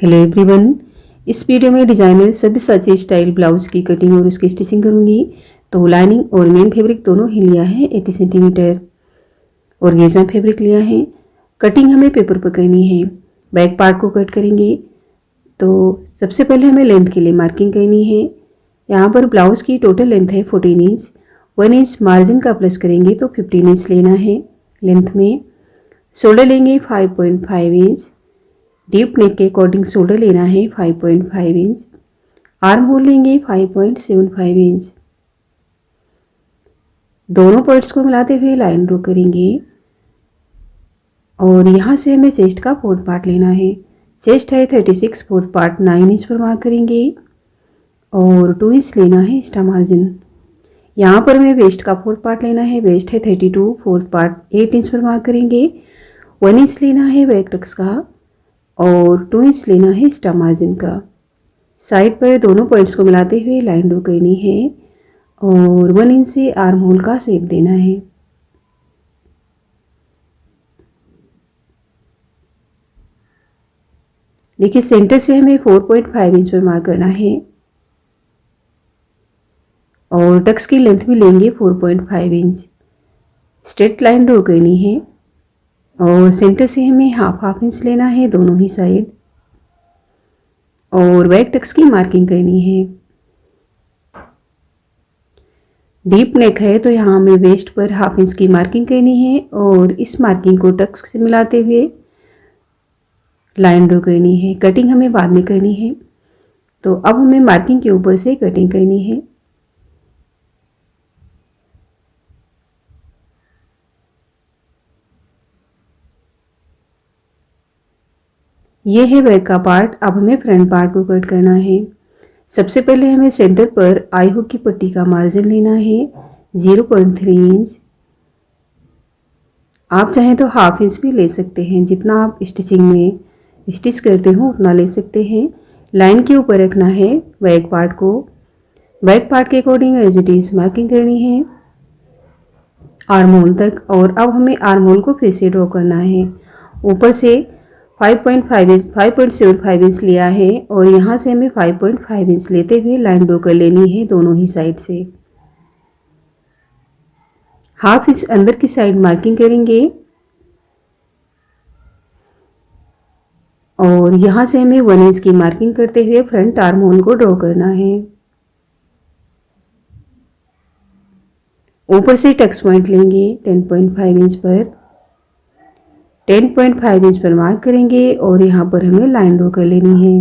Hello everyone. इस video में designer सभी साची स्टाइल ब्लाउज की कटिंग और उसकी स्टिचिंग करूंगी। तो लाइनिंग और मेन फैब्रिक दोनों ही लिया है 80 सेंटीमीटर और गेजा फैब्रिक लिया है। कटिंग हमें पेपर पर करनी है। बैक पार्ट को कट करेंगे। तो सबसे पहले हमें लेंथ के लिए मार्किंग करनी है। यहाँ पर ब्लाउज की टोटल लेंथ है 14 इंच। 1 इंच मार्जिन का प्लस करेंगे तो 15 इंच लेना है लेंथ में। शोल्डर लेंगे 5.5 इंच। डीप नेक के अकॉर्डिंग शोल्डर लेना है 5.5 इंच। आर्म होल लेंगे 5.75 इंच। दोनों पॉइंट्स को मिलाते हुए लाइन ड्रॉ करेंगे और यहाँ से हमें चेस्ट का फोर्थ पार्ट लेना है। चेस्ट है 36, फोर्थ पार्ट 9 इंच पर मार्क करेंगे और 2 इंच लेना है एक्स्ट्रा मार्जिन। यहाँ पर हमें वेस्ट का फोर्थ पार्ट लेना है। वेस्ट है 32, फोर्थ पार्ट 8 इंच पर मार्क करेंगे। 1 इंच लेना है बैक टक्स का और 2 इंच लेना है एक्स्ट्रा मार्जिन का। साइड पर दोनों पॉइंट्स को मिलाते हुए लाइन ड्रॉ करनी है और 1 इंच से आर्म होल का शेप देना है। देखिए सेंटर से हमें 4.5 इंच पर मार्क करना है और टक्स की लेंथ भी लेंगे 4.5 इंच। स्ट्रेट लाइन ड्रॉ करनी है और सेंटर से हमें हाफ इंच लेना है दोनों ही साइड और बैक टक्स की मार्किंग करनी है। डीप नेक है तो यहाँ हमें वेस्ट पर हाफ इंच की मार्किंग करनी है और इस मार्किंग को टक्स से मिलाते हुए लाइन ड्रॉ करनी है। कटिंग हमें बाद में करनी है। तो अब हमें मार्किंग के ऊपर से कटिंग करनी है। ये है बैक का पार्ट। अब हमें फ्रंट पार्ट को कट करना है। सबसे पहले हमें सेंटर पर आई हुक की पट्टी का मार्जिन लेना है 0.3 इंच। आप चाहें तो हाफ इंच भी ले सकते हैं। जितना आप स्टिचिंग में स्टिच करते हो उतना ले सकते हैं। लाइन के ऊपर रखना है बैक पार्ट को। बैक पार्ट के according as it is marking करनी है आर्म होल तक। और अब हमें आर्म होल को फिर से ड्रॉ करना है। ऊपर से 5.75 इंच लिया है और यहाँ से हमें 5.5 इंच लेते हुए लाइन ड्रॉ कर लेनी है दोनों ही साइड से। हाफ इंच अंदर की साइड मार्किंग करेंगे और यहाँ से हमें 1 इंच की मार्किंग करते हुए फ्रंट आर्म होल को ड्रॉ करना है। ऊपर से टक्स पॉइंट लेंगे 10.5 इंच पर। 10.5 इंच पर मार्क करेंगे और यहाँ पर हमें लाइन ड्रॉ कर लेनी है।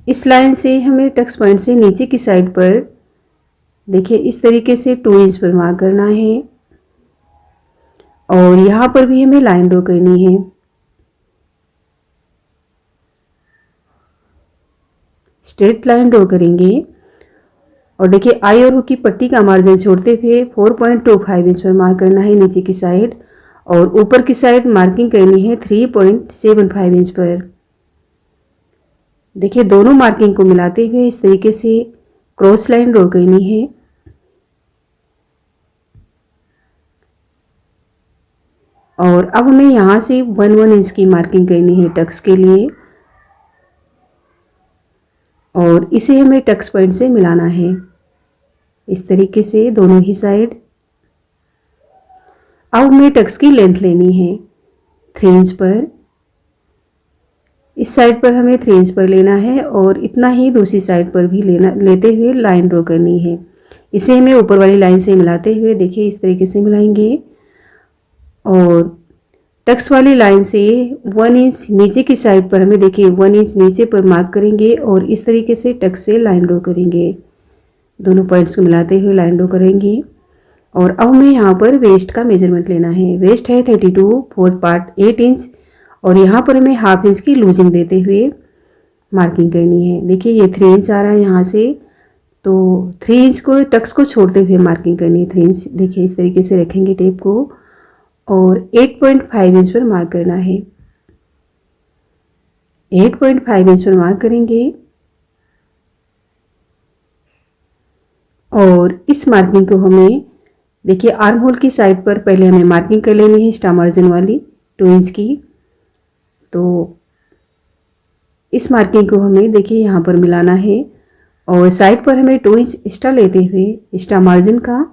इस लाइन से हमें टक्स पॉइंट से नीचे की साइड पर देखिए इस तरीके से 2 इंच पर मार्क करना है और यहाँ पर भी हमें लाइन ड्रॉ करनी है। स्ट्रेट लाइन ड्रॉ करेंगे और देखिए आई और हुक की पट्टी का मार्जिन छोड़ते हुए 4.25 इंच पर मार्क करना है नीचे की साइड और ऊपर की साइड मार्किंग करनी है 3.75 इंच पर। देखिए दोनों मार्किंग को मिलाते हुए इस तरीके से क्रॉस लाइन ड्रॉ करनी है और अब हमें यहाँ से 1 इंच की मार्किंग करनी है टक्स के लिए और इसे हमें टक्स पॉइंट से मिलाना है इस तरीके से दोनों ही साइड। अब हमें टक्स की लेंथ लेनी है 3 इंच पर। इस साइड पर हमें 3 इंच पर लेना है और इतना ही दूसरी साइड पर भी लेते हुए लाइन ड्रॉ करनी है। इसे हमें ऊपर वाली लाइन से मिलाते हुए देखिए इस तरीके से मिलाएंगे और टक्स वाली लाइन से 1 इंच नीचे की साइड पर हमें देखिए 1 इंच नीचे पर मार्क करेंगे और इस तरीके से टक्स से लाइन ड्रॉ करेंगे। दोनों पॉइंट्स को मिलाते हुए लाइन ड्रॉ करेंगे और अब हमें यहाँ पर वेस्ट का मेजरमेंट लेना है। वेस्ट है 32, फोर्थ पार्ट 8 इंच और यहाँ पर हमें हाफ इंच की लूजिंग देते हुए मार्किंग करनी है। देखिए ये 3 इंच आ रहा है यहाँ से, तो 3 इंच को टक्स को छोड़ते हुए मार्किंग करनी है। 3 इंच देखिए इस तरीके से रखेंगे टेप को और 8.5 इंच पर मार्क करना है। 8.5 इंच पर मार्क करेंगे और इस मार्किंग को हमें देखिए आर्म होल की साइड पर पहले हमें मार्किंग कर लेनी है स्टार मार्जिन वाली 2 इंच की। तो इस मार्किंग को हमें देखिए यहाँ पर मिलाना है और साइड पर हमें 2 इंच एक्स्ट्रा लेते हुए स्टार मार्जिन का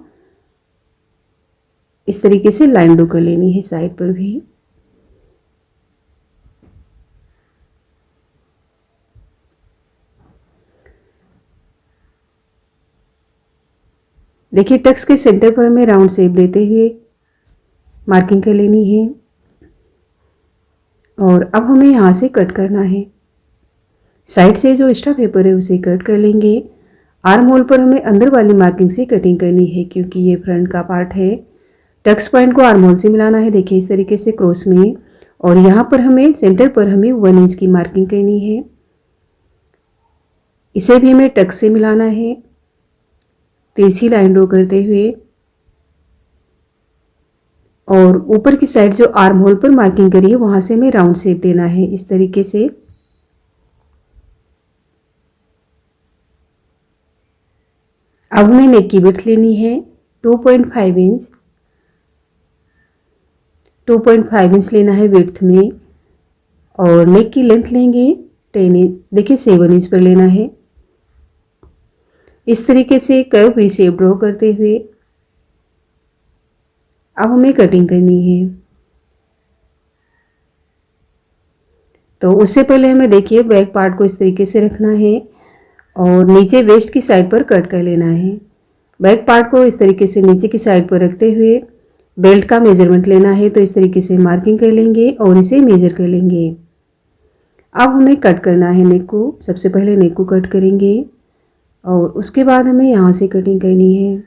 इस तरीके से लाइन ड्रॉ कर लेनी है साइड पर भी। देखिए टक्स के सेंटर पर हमें राउंड शेप देते हुए मार्किंग कर लेनी है और अब हमें यहाँ से कट करना है। साइड से जो एक्स्ट्रा पेपर है उसे कट कर लेंगे। आर्म होल पर हमें अंदर वाली मार्किंग से कटिंग करनी है क्योंकि ये फ्रंट का पार्ट है। टक्स पॉइंट को आर्म होल से मिलाना है, देखिए इस तरीके से क्रॉस में, और यहाँ पर हमें सेंटर पर हमें 1 इंच की मार्किंग करनी है। इसे भी हमें टक्स से मिलाना है तिरछी लाइन ड्रॉ करते हुए, और ऊपर की साइड जो आर्म होल पर मार्किंग करी है वहां से हमें राउंड शेप देना है इस तरीके से। अब हमें नेक की विड्थ लेनी है 2.5 इंच। 2.5 इंच लेना है विड्थ में, और नेक की लेंथ लेंगे 10 इंच, देखिए 7 इंच पर लेना है। इस तरीके से कर्व वी शेप ड्रॉ करते हुए अब हमें कटिंग करनी है। तो उससे पहले हमें देखिए बैक पार्ट को इस तरीके से रखना है और नीचे वेस्ट की साइड पर कट कर लेना है। बैक पार्ट को इस तरीके से नीचे की साइड पर रखते हुए बेल्ट का मेजरमेंट लेना है। तो इस तरीके से मार्किंग कर लेंगे और इसे मेजर कर लेंगे। अब हमें कट करना है नेक को। सबसे पहले नेक को कट करेंगे और उसके बाद हमें यहाँ से कटिंग करनी है।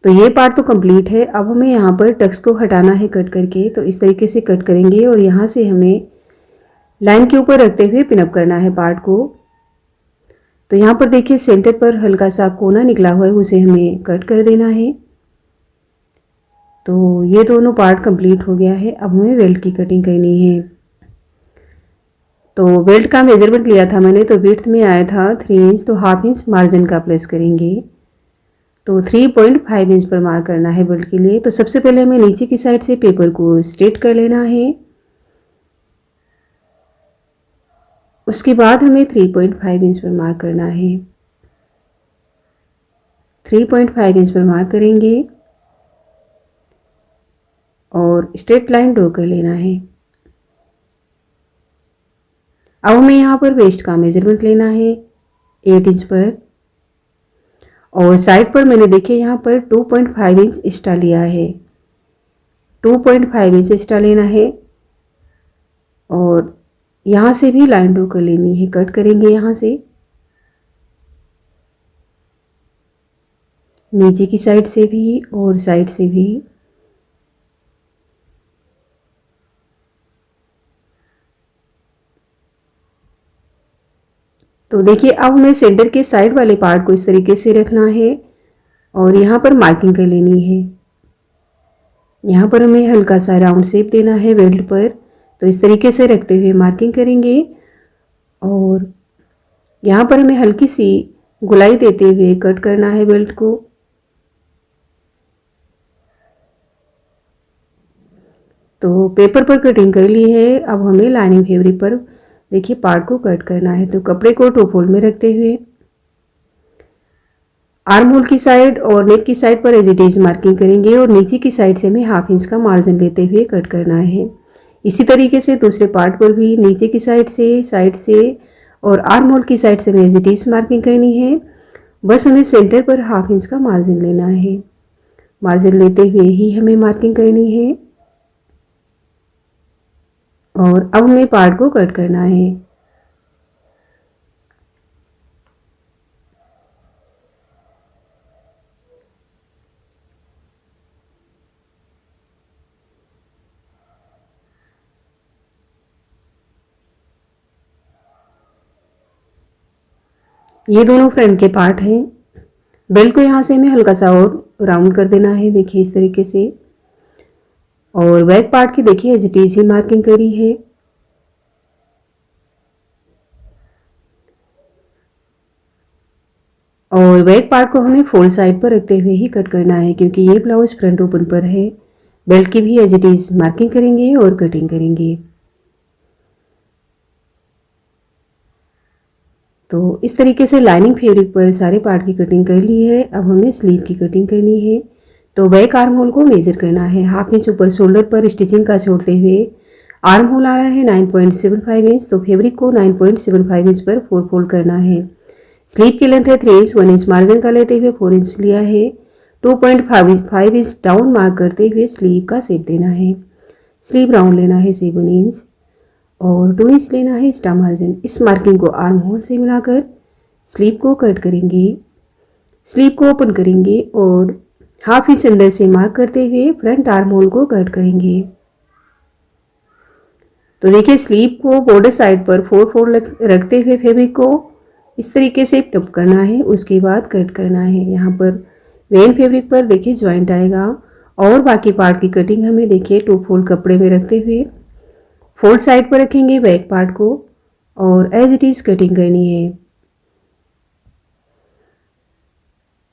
तो ये पार्ट तो कंप्लीट है। अब हमें यहाँ पर टक्स को हटाना है कट करके। तो इस तरीके से कट करेंगे और यहाँ से हमें लाइन के ऊपर रखते हुए पिनअप करना है पार्ट को। तो यहाँ पर देखिए सेंटर पर हल्का सा कोना निकला हुआ है, उसे हमें कट कर देना है। तो ये दोनों पार्ट कंप्लीट हो गया है। अब हमें बेल्ट की कटिंग करनी है। तो बेल्ट का मेजरमेंट लिया था मैंने, तो विड्थ में आया था 3 इंच, तो हाफ इंच मार्जिन का प्लेस करेंगे। तो 3.5 इंच पर मार्क करना है बेल्ट के लिए। तो सबसे पहले हमें नीचे की साइड से पेपर को स्ट्रेट कर लेना है। उसके बाद हमें 3.5 इंच पर मार्क करना है। 3.5 इंच पर मार्क करेंगे और स्ट्रेट लाइन ड्रॉ कर लेना है। अब हमें यहाँ पर वेस्ट का मेजरमेंट लेना है 8 इंच पर, और साइड पर मैंने देखिए यहाँ पर 2.5 इंच एक्स्ट्रा लिया है। 2.5 इंच एक्स्ट्रा लेना है और यहाँ से भी लाइन ड्रॉ कर लेनी है। कट करेंगे यहाँ से नीचे की साइड से भी और साइड से भी। तो देखिए अब हमें सेंटर के साइड वाले पार्ट को इस तरीके से रखना है और यहाँ पर मार्किंग कर लेनी है। यहाँ पर हमें हल्का सा राउंड शेप देना है बेल्ट पर। तो इस तरीके से रखते हुए मार्किंग करेंगे और यहाँ पर हमें हल्की सी गुलाई देते हुए कट करना है बेल्ट को। तो पेपर पर कटिंग कर ली है। अब हमें लाइनिंग फैब्रिक पर देखिए पार्ट को कट करना है। तो कपड़े को टू फोल्ड में रखते हुए आर्म होल की साइड और नेक की साइड पर एज इट इज मार्किंग करेंगे और नीचे की साइड से हमें हाफ इंच का मार्जिन लेते हुए कट करना है। इसी तरीके से दूसरे पार्ट पर भी नीचे की साइड से और आर्म होल की साइड से हमें एज इट इज मार्किंग करनी है। बस हमें सेंटर पर हाफ इंच का मार्जिन लेना है। मार्जिन लेते हुए ही हमें मार्किंग करनी है और अब हमें पार्ट को कट करना है। ये दोनों फ्रंट के पार्ट हैं। बेल्ट को यहाँ से हमें हल्का सा और राउंड कर देना है, देखिए इस तरीके से। और बैक पार्ट की देखिए एज इट इज ही मार्किंग करी है। और बैक पार्ट को हमें फोल्ड साइड पर रखते हुए ही कट करना है, क्योंकि ये ब्लाउज फ्रंट ओपन पर है। बेल्ट की भी एज इट इज मार्किंग करेंगे और कटिंग करेंगे। तो इस तरीके से लाइनिंग फैब्रिक पर सारे पार्ट की कटिंग कर ली है। अब हमें स्लीव की कटिंग करनी है। तो बैक आर्म होल को मेजर करना है। हाफ इंच ऊपर शोल्डर पर स्टिचिंग का छोड़ते हुए आर्म होल आ रहा है 9.75 इंच। तो फैब्रिक को 9.75 इंच पर 4 फोल्ड करना है। स्लीव की लेंथ है 3 इंच। 1 इंच मार्जिन का लेते हुए 4 इंच लिया है। 2.5 इंच डाउन मार्क करते हुए स्लीव का शेप देना है। स्लीव राउंड लेना है 7 इंच और 2 इंच लेना है एक्स्ट्रा मार्जिन। इस मार्किंग को आर्म होल से मिलाकर स्लीव को कट करेंगे। स्लीव को ओपन करेंगे और हाफ इंच अंदर से मार्क करते हुए फ्रंट आर्म होल को कट करेंगे। तो देखिए स्लीव को बॉर्डर साइड पर 4 फोल्ड रखते हुए फैब्रिक को इस तरीके से टप करना है, उसके बाद कट करना है। यहाँ पर मेन फैब्रिक पर देखिए ज्वाइंट आएगा और बाकी पार्ट की कटिंग हमें देखिए 2 फोल्ड कपड़े में रखते हुए फोल्ड साइड पर रखेंगे बैक पार्ट को और एज इट इज कटिंग करनी है।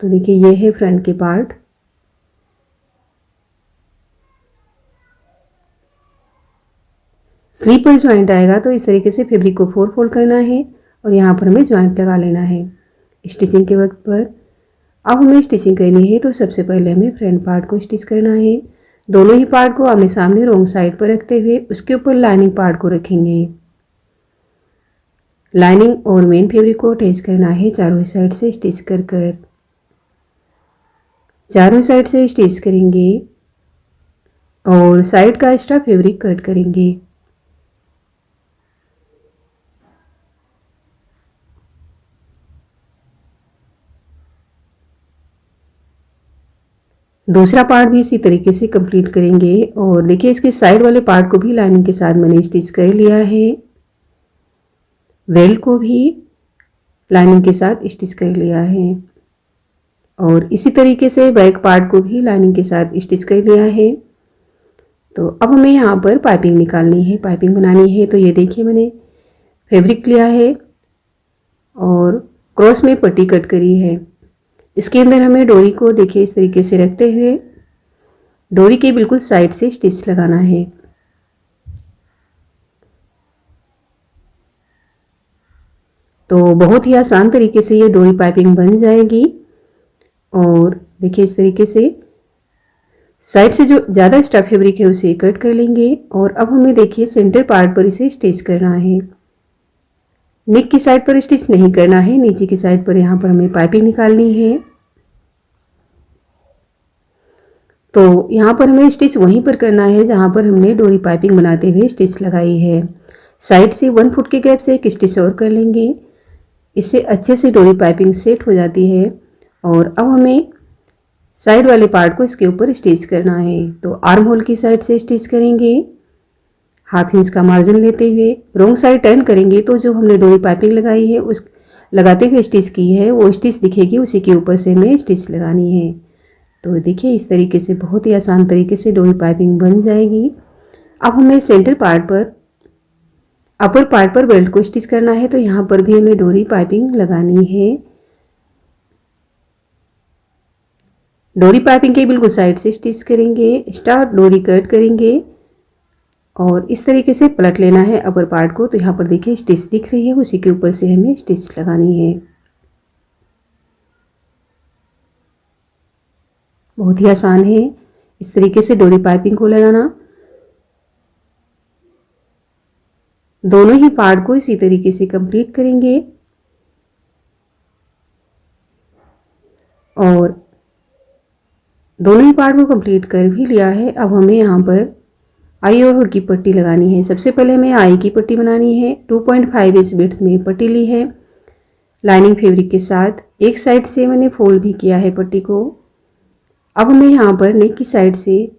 तो देखिए ये है फ्रंट के पार्ट। स्लीव पर ज्वाइंट आएगा तो इस तरीके से फैब्रिक को 4 फोल्ड करना है और यहाँ पर हमें ज्वाइंट लगा लेना है स्टिचिंग के वक्त पर। अब हमें स्टिचिंग करनी है तो सबसे पहले हमें फ्रंट पार्ट को स्टिच करना है। दोनों ही पार्ट को आमने सामने रॉन्ग साइड पर रखते हुए उसके ऊपर लाइनिंग पार्ट को रखेंगे। लाइनिंग और मेन फैब्रिक को अटैच करना है चारों साइड से स्टिच कर कर। चारों साइड से स्टिच करेंगे और साइड का एक्स्ट्रा फैब्रिक कट करेंगे। दूसरा पार्ट भी इसी तरीके से कंप्लीट करेंगे और देखिए इसके साइड वाले पार्ट को भी लाइनिंग के साथ मैंने स्टिच कर लिया है। बेल्ट को भी लाइनिंग के साथ स्टिच कर लिया है और इसी तरीके से बैक पार्ट को भी लाइनिंग के साथ स्टिच कर लिया है। तो अब हमें यहाँ पर पाइपिंग निकालनी है, पाइपिंग बनानी है। तो ये देखिए मैंने फैब्रिक लिया है और क्रॉस में पट्टी कट करी है। इसके अंदर हमें डोरी को देखिए इस तरीके से रखते हुए डोरी के बिल्कुल साइड से स्टिच लगाना है। तो बहुत ही आसान तरीके से ये डोरी पाइपिंग बन जाएगी। और देखिए इस तरीके से साइड से जो ज़्यादा एक्स्ट्रा फैब्रिक है उसे कट कर लेंगे और अब हमें देखिए सेंटर पार्ट पर इसे स्टिच करना है। नेक की साइड पर स्टिच नहीं करना है, नीचे की साइड पर यहाँ पर हमें पाइपिंग निकालनी है। तो यहाँ पर हमें स्टिच वहीं पर करना है जहाँ पर हमने डोरी पाइपिंग बनाते हुए स्टिच लगाई है। साइड से 1 फुट के गैप से एक स्टिच और कर लेंगे, इससे अच्छे से डोरी पाइपिंग सेट हो जाती है। और अब हमें साइड वाले पार्ट को इसके ऊपर स्टिच करना है। तो आर्म होल की साइड से स्टिच करेंगे, हाफ इंच का मार्जिन लेते हुए रॉन्ग साइड टर्न करेंगे तो जो हमने डोरी पाइपिंग लगाई है उस लगाते हुए स्टिच की है वो स्टिच दिखेगी, उसी के ऊपर से हमें स्टिच लगानी है। तो देखिए इस तरीके से बहुत ही आसान तरीके से डोरी पाइपिंग बन जाएगी। अब हमें सेंटर पार्ट पर अपर पार्ट पर बेल्ट को स्टिच करना है। तो यहाँ पर भी हमें डोरी पाइपिंग लगानी है। डोरी पाइपिंग के बिल्कुल साइड से स्टिच करेंगे, एक्स्ट्रा डोरी कट करेंगे और इस तरीके से पलट लेना है अपर पार्ट को। तो यहाँ पर देखिए स्टिच दिख रही है, उसी के ऊपर से हमें स्टिच लगानी है। बहुत ही आसान है इस तरीके से डोरी पाइपिंग को लगाना। दोनों ही पार्ट को इसी तरीके से कंप्लीट करेंगे और दोनों ही पार्ट को कंप्लीट कर भी लिया है। अब हमें यहाँ पर आई और हुक की पट्टी लगानी है। सबसे पहले हमें आई की पट्टी बनानी है। 2.5 इंच विड्थ में पट्टी ली है लाइनिंग फैब्रिक के साथ। एक साइड से मैंने फोल्ड भी किया है पट्टी को। अब हमें यहाँ पर नेक की साइड से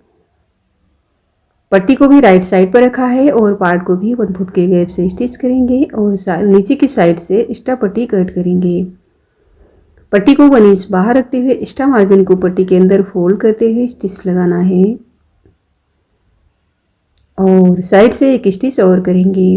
पट्टी को भी राइट साइड पर रखा है और पार्ट को भी 1 फुट के गैप से स्टिच करेंगे और नीचे की साइड से एक्स्ट्रा पट्टी कट करेंगे। पट्टी को 1 इंच बाहर रखते हुए एक्स्ट्रा मार्जिन को पट्टी के अंदर फोल्ड करते हुए स्टिच लगाना है और साइड से एक स्टिच और करेंगे।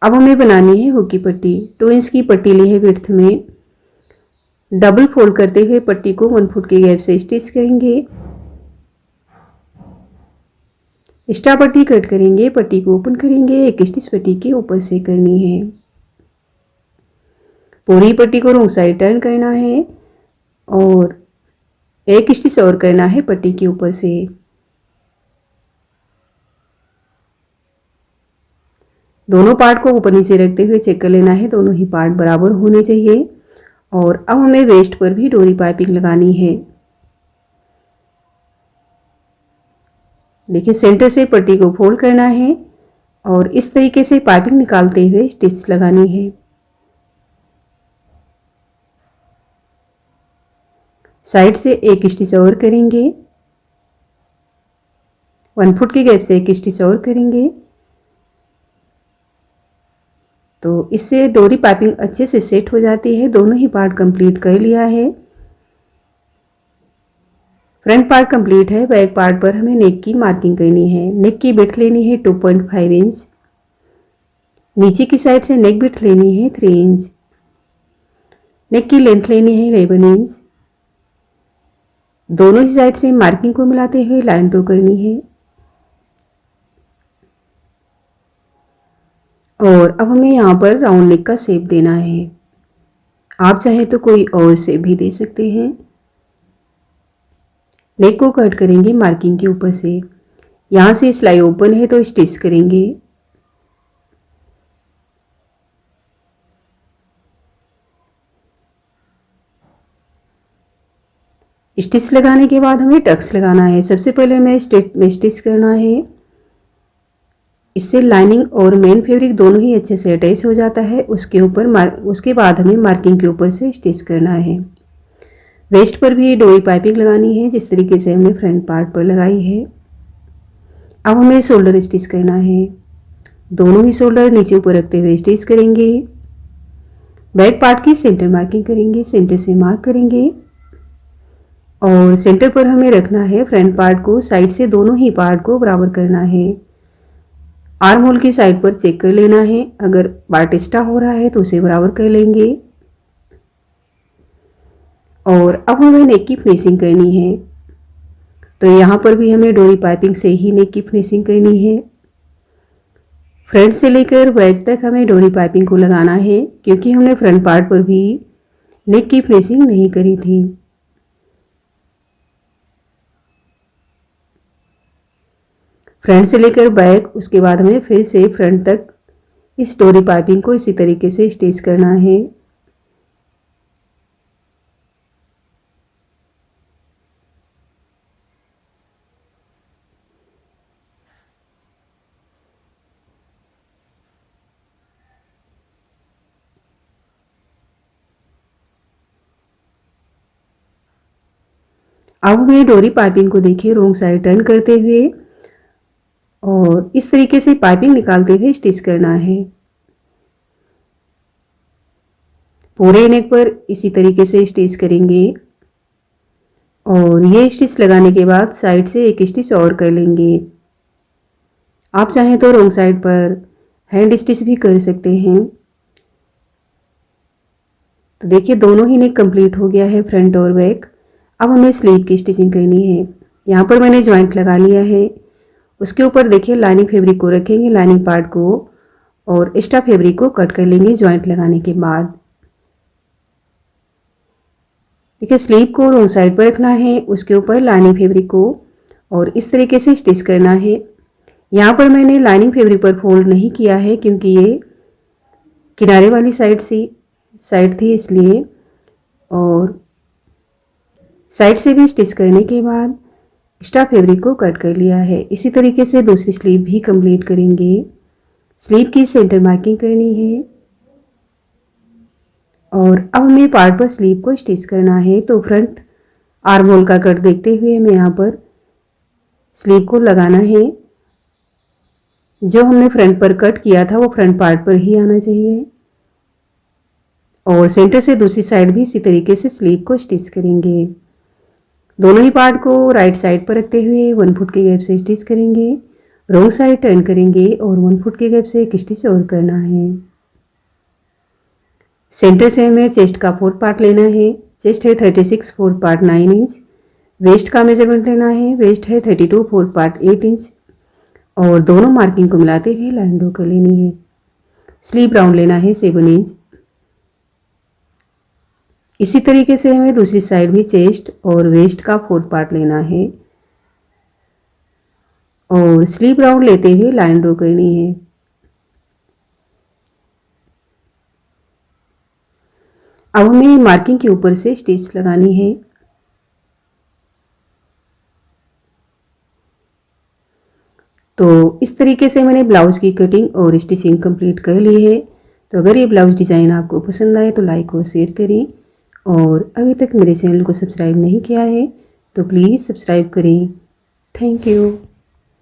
अब हमें बनानी है हुक की पट्टी। 2 इंच की पट्टी ली है विड्थ में। डबल फोल्ड करते हुए पट्टी को 1 फुट के गैप से स्टिच करेंगे। एक्स्ट्रा पट्टी कट करेंगे, पट्टी को ओपन करेंगे, एक स्टिच पट्टी के ऊपर से करनी है। पूरी पट्टी को रॉन्ग साइड टर्न करना है और एक स्टिच और करना है पट्टी के ऊपर से। दोनों पार्ट को ऊपर नीचे रखते हुए चेक कर लेना है, दोनों ही पार्ट बराबर होने चाहिए। और अब हमें वेस्ट पर भी डोरी पाइपिंग लगानी है। देखिए सेंटर से पट्टी को फोल्ड करना है और इस तरीके से पाइपिंग निकालते हुए स्टिच लगानी है। साइड से एक स्टिच और करेंगे, 1 फुट के गैप से एक स्टिच और करेंगे। तो इससे डोरी पाइपिंग अच्छे से सेट हो जाती है। दोनों ही पार्ट कंप्लीट कर लिया है। फ्रंट पार्ट कंप्लीट है। बैक पार्ट पर हमें नेक की मार्किंग करनी है। नेक की विड्थ लेनी है 2.5 इंच। नीचे की साइड से नेक विड्थ लेनी है 3 इंच। नेक की लेंथ लेनी है 11 इंच। दोनों ही साइड से मार्किंग को मिलाते हुए लाइन ड्रॉ करनी है। और अब हमें यहाँ पर राउंड नेक का शेप देना है। आप चाहे तो कोई और शेप भी दे सकते हैं। नेक को कट करेंगे मार्किंग के ऊपर से। यहाँ से सिलाई ओपन है तो स्टिच करेंगे। स्टिच लगाने के बाद हमें टक्स लगाना है। सबसे पहले हमें स्ट्रेट में स्टिच करना है। इससे लाइनिंग और मेन फैब्रिक दोनों ही अच्छे से अटैच हो जाता है। उसके बाद हमें मार्किंग के ऊपर से स्टिच करना है। वेस्ट पर भी डोरी पाइपिंग लगानी है जिस तरीके से हमने फ्रंट पार्ट पर लगाई है। अब हमें शोल्डर स्टिच करना है। दोनों ही शोल्डर नीचे ऊपर रखते हुए स्टिच करेंगे। बैक पार्ट की सेंटर मार्किंग करेंगे, सेंटर से मार्क करेंगे और सेंटर पर हमें रखना है फ्रंट पार्ट को। साइड से दोनों ही पार्ट को बराबर करना है। आर्म होल की साइड पर चेक कर लेना है, अगर पार्ट एक्स्ट्रा हो रहा है तो उसे बराबर कर लेंगे। और अब हमें नेक की फिनिशिंग करनी है। तो यहाँ पर भी हमें डोरी पाइपिंग से ही नेक की फिनिशिंग करनी है। फ्रंट से लेकर बैक तक हमें डोरी पाइपिंग को लगाना है, क्योंकि हमने फ्रंट पार्ट पर भी नेक की फिनिशिंग नहीं करी थी। फ्रंट से लेकर बैक, उसके बाद हमें फिर से फ्रंट तक इस डोरी पाइपिंग को इसी तरीके से स्टिच करना है। अब हमें डोरी पाइपिंग को देखिए रॉन्ग साइड टर्न करते हुए और इस तरीके से पाइपिंग निकालते हुए स्टिच करना है। पूरे नेक पर इसी तरीके से स्टिच करेंगे और ये स्टिच लगाने के बाद साइड से एक स्टिच और कर लेंगे। आप चाहें तो रॉन्ग साइड पर हैंड स्टिच भी कर सकते हैं। तो देखिए दोनों ही नेक कंप्लीट हो गया है, फ्रंट और बैक। अब हमें स्लीव की स्टिचिंग करनी है। यहाँ पर मैंने जॉइंट लगा लिया है। उसके ऊपर देखिए लाइनिंग फैब्रिक को रखेंगे, लाइनिंग पार्ट को, और एक्स्ट्रा फैब्रिक को कट कर लेंगे जॉइंट लगाने के बाद। देखिए स्लीव को रॉन्ग साइड पर रखना है, उसके ऊपर लाइनिंग फैब्रिक को, और इस तरीके से स्टिच करना है। यहाँ पर मैंने लाइनिंग फैब्रिक पर फोल्ड नहीं किया है, क्योंकि ये किनारे वाली साइड थी इसलिए। और साइड से भी स्टिच करने के बाद एक्स्ट्रा फैब्रिक को कट कर लिया है। इसी तरीके से दूसरी स्लीव भी कंप्लीट करेंगे। स्लीव की सेंटर मार्किंग करनी है और अब हमें पार्ट पर स्लीव को स्टिच करना है। तो फ्रंट आर्म होल का कट देखते हुए हमें यहाँ पर स्लीव को लगाना है। जो हमने फ्रंट पर कट किया था वो फ्रंट पार्ट पर ही आना चाहिए और सेंटर से दूसरी साइड भी इसी तरीके से स्लीव को स्टिच करेंगे। दोनों ही पार्ट को राइट साइड पर रखते हुए 1 फुट के गैप से स्टिच करेंगे। रॉन्ग साइड टर्न करेंगे और 1 फुट के गैप से एक स्टिच और करना है। सेंटर से हमें चेस्ट का 4th पार्ट लेना है। चेस्ट है 36, 4th पार्ट 9 इंच। वेस्ट का मेजरमेंट लेना है। वेस्ट है 32, 4th पार्ट 8 इंच। और दोनों मार्किंग को मिलाते हुए लाइन ड्रॉ कर लेनी है। स्लीव राउंड लेना है 7 इंच। इसी तरीके से हमें दूसरी साइड भी चेस्ट और वेस्ट का 4th पार्ट लेना है और स्लीव राउंड लेते हुए लाइन ड्रॉ करनी है। अब हमें मार्किंग के ऊपर से स्टिच लगानी है। तो इस तरीके से मैंने ब्लाउज़ की कटिंग और स्टिचिंग कंप्लीट कर ली है। तो अगर ये ब्लाउज़ डिज़ाइन आपको पसंद आए तो लाइक और शेयर करें, और अभी तक मेरे चैनल को सब्सक्राइब नहीं किया है तो प्लीज़ सब्सक्राइब करें। Thank you.